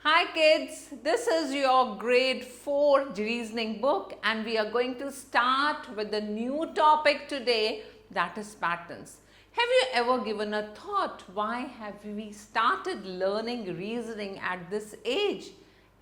Hi kids, this is your grade 4 reasoning book and we are going to start with a new topic today, that is patterns. Have you ever given a thought why have we started learning reasoning at this age?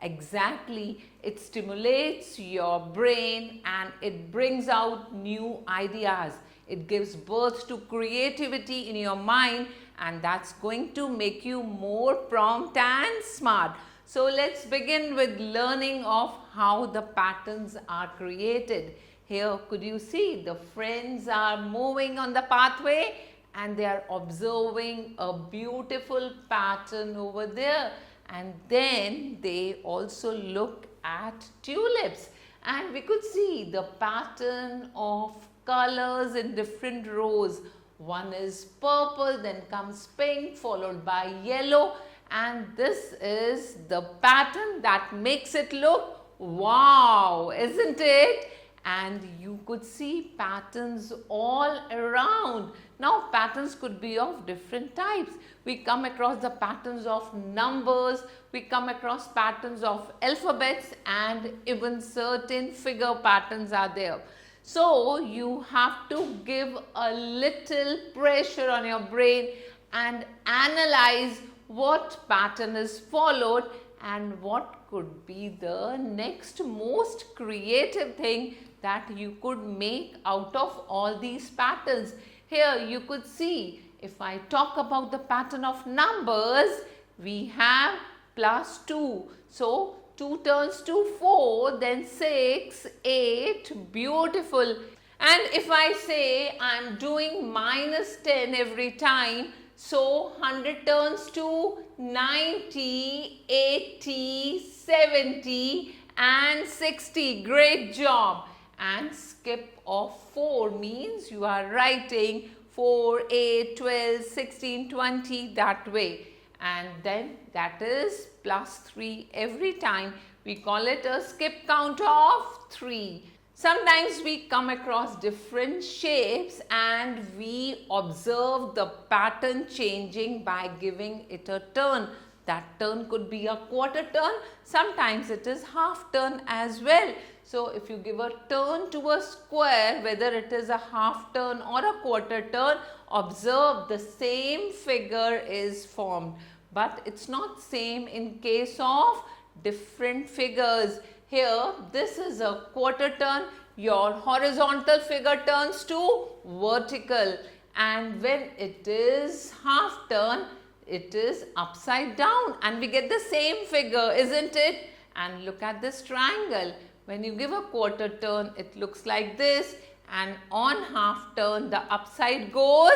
Exactly, it stimulates your brain and it brings out new ideas. It gives birth to creativity in your mind and that's going to make you more prompt and smart. So let's begin with learning of how the patterns are created. Here could you see the friends are moving on the pathway and they are observing a beautiful pattern over there, and then they also look at tulips and we could see the pattern of colors in different rows. One is purple, then comes pink, followed by yellow, and this is the pattern that makes it look wow, isn't it? And you could see patterns all around. Now patterns could be of different types. We come across the patterns of numbers, we come across patterns of alphabets, and even certain figure patterns are there. So you have to give a little pressure on your brain and analyze what pattern is followed and what could be the next most creative thing that you could make out of all these patterns. Here you could see, if I talk about the pattern of numbers, we have plus 2. So 2 turns to 4, then 6, 8, beautiful. And if I say I am doing minus 10 every time, so 100 turns to 90, 80, 70 and 60. Great job. And skip of 4 means you are writing 4, 8, 12, 16, 20 that way. And then that is plus 3 every time. We call it a skip count of 3. Sometimes we come across different shapes and we observe the pattern changing by giving it a turn. That turn could be a quarter turn, sometimes it is half turn as well. So if you give a turn to a square, whether it is a half turn or a quarter turn, observe the same figure is formed. But it's not same in case of different figures. Here, this is a quarter turn, your horizontal figure turns to vertical, and when it is half turn, it is upside down and we get the same figure, isn't it? And look at this triangle. When you give a quarter turn, it looks like this, and on half turn, the upside goes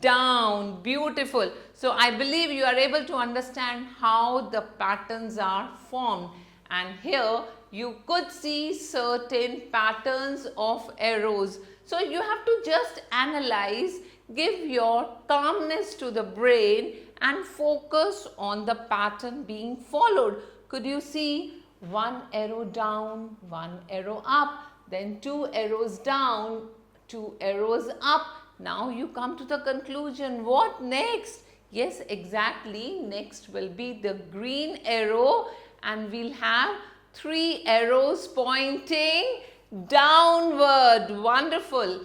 down. Beautiful. So I believe you are able to understand how the patterns are formed. And here you could see certain patterns of arrows. So you have to just analyze, give your calmness to the brain and focus on the pattern being followed. Could you see one arrow down, one arrow up, then 2 arrows down, 2 arrows up. Now you come to the conclusion, what next? Yes, exactly, next will be the green arrow and we'll have 3 arrows pointing downward. Wonderful.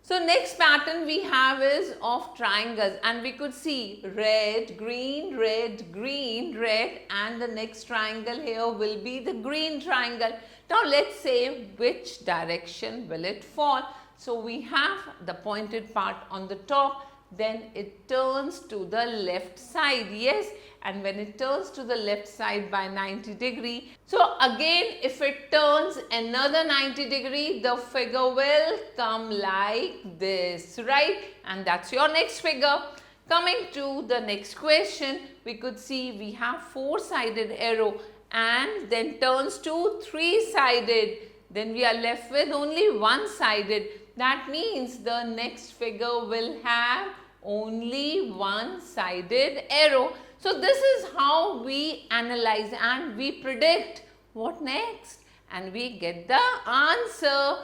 So next pattern we have is of triangles and we could see red, green, red, green, red, and the next triangle here will be the green triangle. Now let's say which direction will it fall. So we have the pointed part on the top, then it turns to the left side, yes, and when it turns to the left side by 90 degree, so again if it turns another 90 degree, the figure will come like this, right? And that's your next figure. Coming to the next question, we could see we have 4-sided arrow and then turns to 3-sided. Then we are left with only 1-sided. That means the next figure will have only 1-sided arrow. So this is how we analyze and we predict what next, and we get the answer.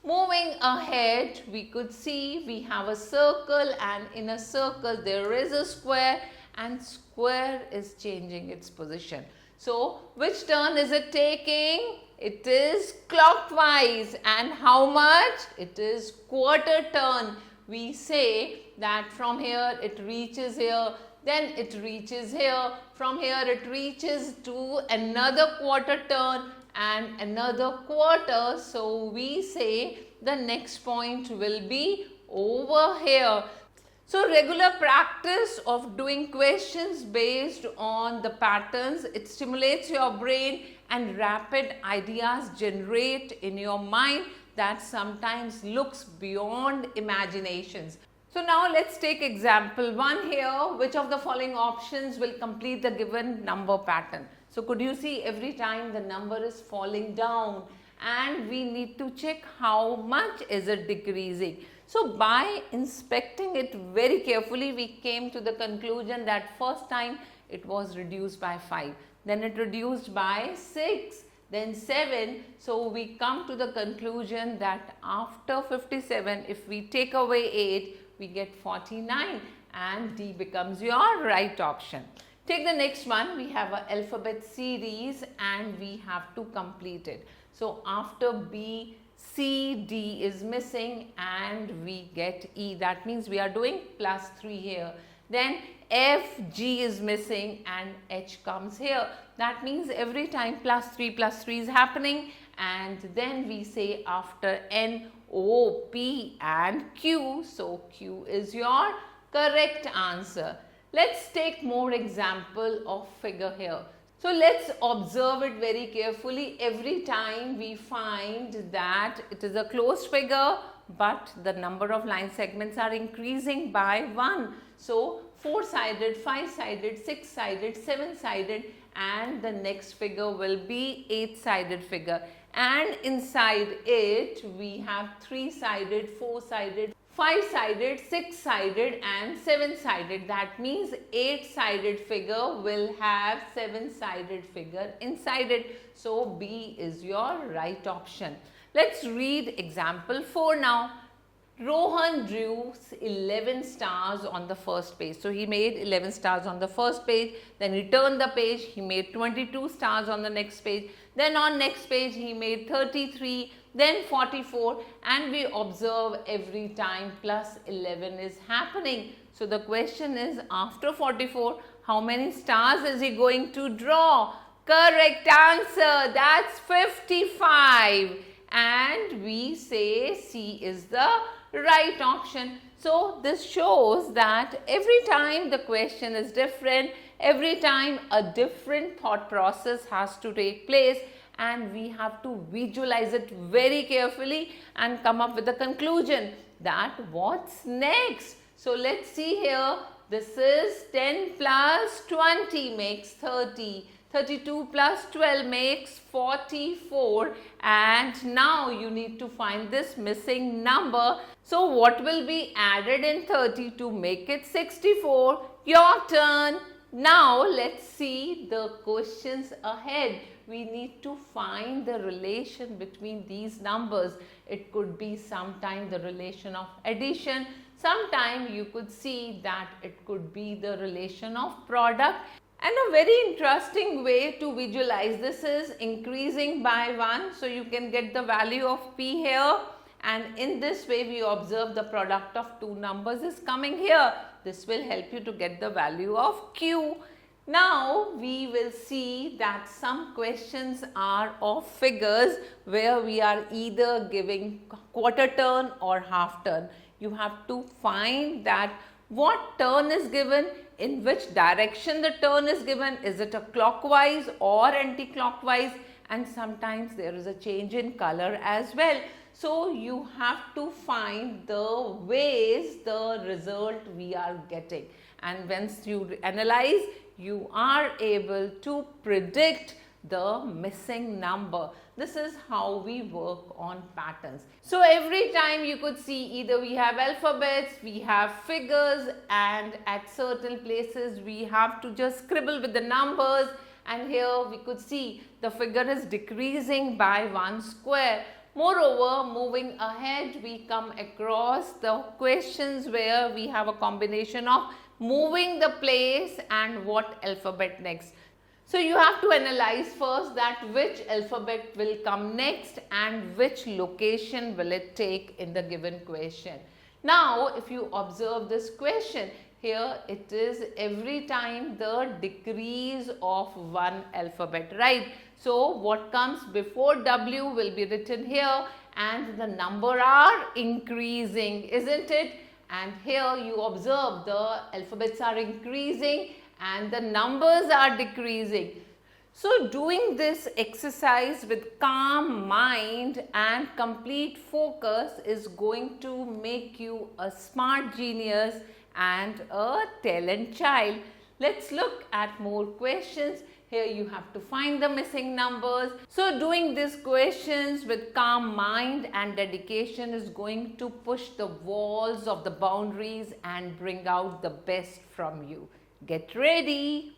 Moving ahead, we could see we have a circle and in a circle there is a square and square is changing its position. So which turn is it taking? It is clockwise. And how much? It is quarter turn. We say that from here it reaches here, then it reaches here, from here it reaches to another quarter turn and another quarter. So we say the next point will be over here. So regular practice of doing questions based on the patterns, it stimulates your brain and rapid ideas generate in your mind that sometimes looks beyond imaginations. So now let's take example 1 here. Which of the following options will complete the given number pattern? So could you see every time the number is falling down and we need to check how much is it decreasing. So by inspecting it very carefully, we came to the conclusion that first time it was reduced by 5, then it reduced by 6, then 7. So we come to the conclusion that after 57, if we take away 8, we get 49 and D becomes your right option. Take the next one. We have an alphabet series and we have to complete it. So after B, C, D is missing and we get E. That means we are doing plus 3 here. Then F, G is missing and H comes here. That means every time plus 3 is happening. And then we say after N, O, P and Q. So Q is your correct answer. Let's take more example of figure here. So let's observe it very carefully. Every time we find that it is a closed figure, but the number of line segments are increasing by 1. So 4-sided, 5-sided, 6-sided, 7-sided, and the next figure will be 8-sided figure. And inside it we have 3-sided, 4-sided, 5-sided, 6-sided and 7-sided. That means 8-sided figure will have 7-sided figure inside it. So B is your right option. Let's read example 4 now. Rohan drew 11 stars on the first page. So he made 11 stars on the first page. Then he turned the page. He made 22 stars on the next page. Then on next page he made 33. Then 44, and we observe every time plus 11 is happening. So the question is, after 44, how many stars is he going to draw? Correct answer, that's 55. And we say C is the right option. So this shows that every time the question is different, every time a different thought process has to take place, and we have to visualize it very carefully and come up with a conclusion that what's next. So let's see here. This is 10 plus 20 makes 30. 32 plus 12 makes 44. And now you need to find this missing number. So what will be added in 30 to make it 64? Your turn. Now let's see the questions ahead. We need to find the relation between these numbers. It could be sometime the relation of addition. Sometime you could see that it could be the relation of product. And a very interesting way to visualize this is increasing by 1. So you can get the value of P here. And in this way we observe the product of two numbers is coming here. This will help you to get the value of Q. Now we will see that some questions are of figures where we are either giving quarter turn or half turn. You have to find that what turn is given, in which direction the turn is given, is it a clockwise or anti-clockwise, and sometimes there is a change in color as well. So you have to find the ways the result we are getting, and once you analyze, you are able to predict the missing number. This is how we work on patterns. So every time you could see either we have alphabets, we have figures, and at certain places we have to just scribble with the numbers, and here we could see the figure is decreasing by 1 square. Moreover, moving ahead, we come across the questions where we have a combination of moving the place and what alphabet next. So you have to analyze first that which alphabet will come next and which location will it take in the given question. Now, if you observe this question, here it is every time the decrease of one alphabet, right? So what comes before W will be written here and the number are increasing, isn't it? And here you observe the alphabets are increasing and the numbers are decreasing. So doing this exercise with calm mind and complete focus is going to make you a smart genius and a talent child. Let's look at more questions. Here you have to find the missing numbers. So doing these questions with calm mind and dedication is going to push the walls of the boundaries and bring out the best from you. Get ready.